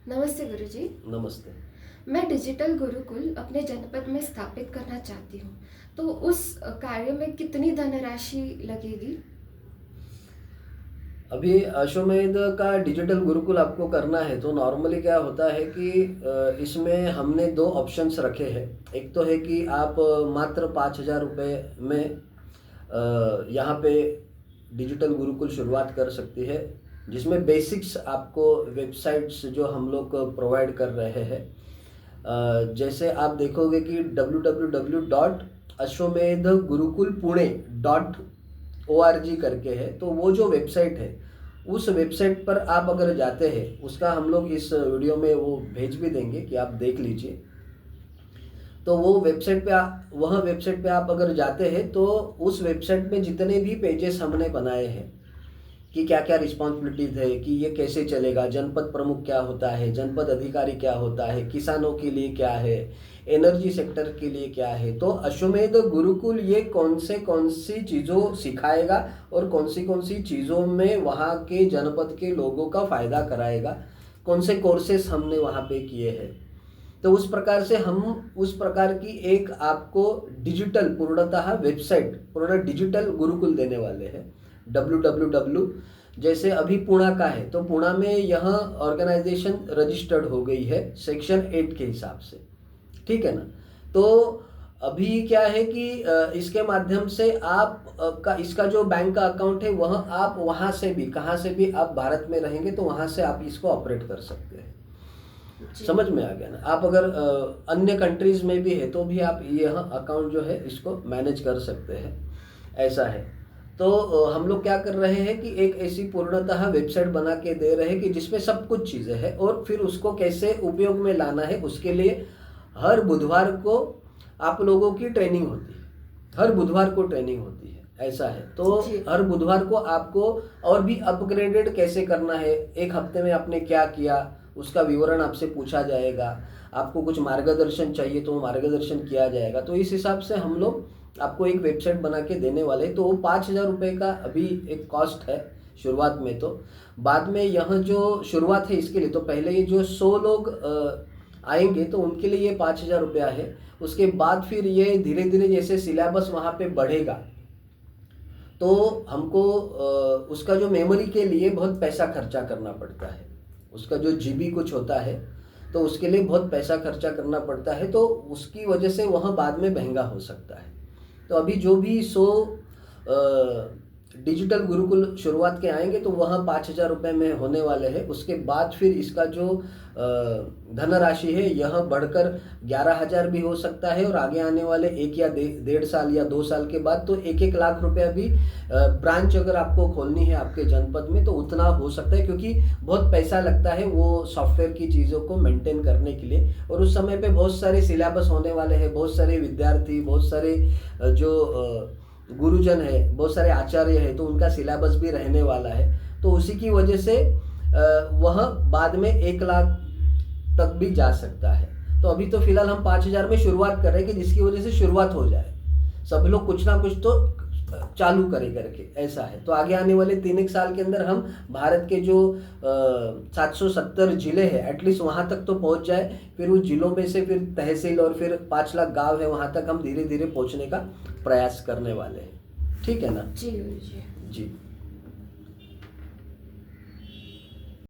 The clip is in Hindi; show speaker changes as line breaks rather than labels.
नमस्ते गुरुजी।
नमस्ते।
मैं डिजिटल गुरुकुल अपने जनपद में स्थापित करना चाहती हूँ। तो उस कार्य में कितनी धनराशि लगेगी?
अभी अश्वमेध का डिजिटल गुरुकुल आपको करना है तो नॉर्मली क्या होता है कि इसमें हमने दो ऑप्शंस रखे हैं। एक तो है कि आप मात्र 5,000 रुपये में यहाँ पे डिजिटल गुरुकुल शुरुआत कर सकती है, जिसमें बेसिक्स आपको वेबसाइट्स जो हम लोग प्रोवाइड कर रहे हैं। जैसे आप देखोगे कि www.ashwamedhgurukulpune.org करके है, तो वो जो वेबसाइट है उस वेबसाइट पर आप अगर जाते हैं, उसका हम लोग इस वीडियो में वो भेज भी देंगे कि आप देख लीजिए। तो वो वेबसाइट पे वह वेबसाइट पे आप अगर जाते हैं तो उस वेबसाइट में जितने भी पेजेस हमने बनाए हैं कि क्या क्या रिस्पॉन्सिबिलिटीज है, कि ये कैसे चलेगा, जनपद प्रमुख क्या होता है, जनपद अधिकारी क्या होता है, किसानों के लिए क्या है, एनर्जी सेक्टर के लिए क्या है, तो अश्वमेध गुरुकुल ये कौन सी चीज़ों सिखाएगा और कौन सी चीज़ों में वहाँ के जनपद के लोगों का फ़ायदा कराएगा, कौन से कोर्सेस हमने वहाँ पे किए हैं। तो उस प्रकार से हम उस प्रकार की एक आपको डिजिटल पूर्णतः वेबसाइट पूर्ण डिजिटल गुरुकुल देने वाले हैं। www जैसे अभी पुणा का है तो पुणा में यह ऑर्गेनाइजेशन रजिस्टर्ड हो गई है सेक्शन 8 के हिसाब से, ठीक है ना। तो अभी क्या है कि इसके माध्यम से आप का इसका जो बैंक का अकाउंट है वह आप वहाँ से भी कहाँ से भी आप भारत में रहेंगे तो वहाँ से आप इसको ऑपरेट कर सकते हैं।
जी।
समझ में आ गया ना। आप अगर अन्य कंट्रीज में भी है तो भी आप यह अकाउंट जो है इसको मैनेज कर सकते हैं, ऐसा है। तो हम लोग क्या कर रहे हैं कि एक ऐसी पूर्णतः वेबसाइट बना के दे रहे हैं कि जिसमें सब कुछ चीज़ें हैं और फिर उसको कैसे उपयोग में लाना है उसके लिए हर बुधवार को आप लोगों की ट्रेनिंग होती है। हर बुधवार को ट्रेनिंग होती है, ऐसा है। तो
जी।
हर बुधवार को आपको और भी अपग्रेडेड कैसे करना है, एक हफ्ते में आपने क्या किया उसका विवरण आपसे पूछा जाएगा। आपको कुछ मार्गदर्शन चाहिए तो मार्गदर्शन किया जाएगा। तो इस हिसाब से हम लोग आपको एक वेबसाइट बना के देने वाले हैं। तो वो 5,000 रुपये का अभी एक कॉस्ट है शुरुआत में। तो बाद में यह जो शुरुआत है इसके लिए तो पहले ये जो 100 लोग आएंगे तो उनके लिए ये 5,000 रुपया है। उसके बाद फिर ये धीरे धीरे जैसे सिलेबस वहाँ पे बढ़ेगा तो हमको उसका जो मेमोरी के लिए बहुत पैसा खर्चा करना पड़ता है। उसका जो जीबी कुछ होता है तो उसके लिए बहुत पैसा खर्चा करना पड़ता है, तो उसकी वजह से वह बाद में महंगा हो सकता है। तो अभी जो भी 100 डिजिटल गुरुकुल शुरुआत के आएंगे तो वह 5,000 रुपये में होने वाले हैं। उसके बाद फिर इसका जो धनराशि है यह बढ़कर 11,000 भी हो सकता है और आगे आने वाले 1 या 1.5 साल या 2 साल के बाद तो 1-1 लाख रुपया भी ब्रांच अगर आपको खोलनी है आपके जनपद में तो उतना हो सकता है, क्योंकि बहुत पैसा लगता है वो सॉफ्टवेयर की चीज़ों को मेंटेन करने के लिए। और उस समय पे बहुत सारे सिलेबस होने वाले हैं, बहुत सारे विद्यार्थी, बहुत सारे जो गुरुजन है, बहुत सारे आचार्य है, तो उनका सिलेबस भी रहने वाला है। तो उसी की वजह से वह बाद में 1 लाख तक भी जा सकता है। तो अभी तो फिलहाल हम 5,000 में शुरुआत कर रहे हैं कि जिसकी वजह से शुरुआत हो जाए, सब लोग कुछ ना कुछ तो चालू करे करके, ऐसा है। तो आगे आने वाले 3-1 साल के अंदर हम भारत के जो 770 जिले हैं एटलीस्ट वहाँ तक तो पहुँच जाए। फिर उस जिलों में से फिर तहसील और फिर 5 लाख गांव है वहाँ तक हम धीरे धीरे पहुँचने का प्रयास करने वाले हैं, ठीक है ना।
जी गुरुजी।
जी।